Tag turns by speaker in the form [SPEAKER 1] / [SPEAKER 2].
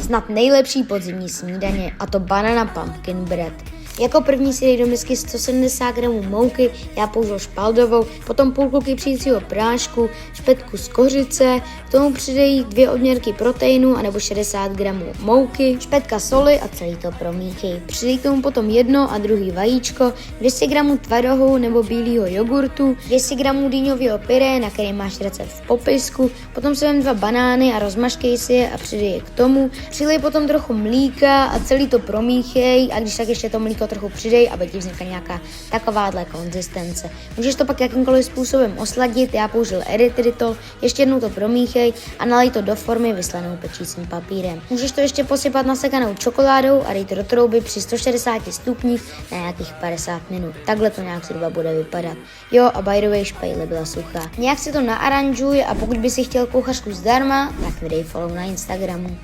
[SPEAKER 1] snad nejlepší podzimní snídaně, a to banana pumpkin bread. Jako první si dej do misky 170 gramů mouky, já použil špaldovou, potom půlku kypřícího prášku, špetku z kořice, k tomu přidej 2 odměrky proteinu anebo 60 gramů mouky, špetka soli a celý to promíchej. Přidej k tomu potom jedno a druhý vajíčko, 200 gramů tvarohu nebo bílého jogurtu, 200 gramů dýňového pyré, na který máš recept v popisku, potom si vem 2 banány a rozmažkej si je a přidej je k tomu, přilej potom trochu mlíka a celý to promíchej a když tak ještě to mlíko trochu přidej, aby ti vznikla nějaká takováhle konzistence. Můžeš to pak jakýmkoliv způsobem osladit, já použil erytritol, ještě jednou to promíchej a nalej to do formy vyslanou pečícím papírem. Můžeš to ještě posypat nasekanou čokoládou a dej to do trouby při 160 stupních na nějakých 50 minut. Takhle to nějak zhruba bude vypadat. Jo, a by the way, špejle byla suchá. Nějak si to naaranžuj a pokud by si chtěl kuchařku zdarma, tak mi dej follow na Instagramu.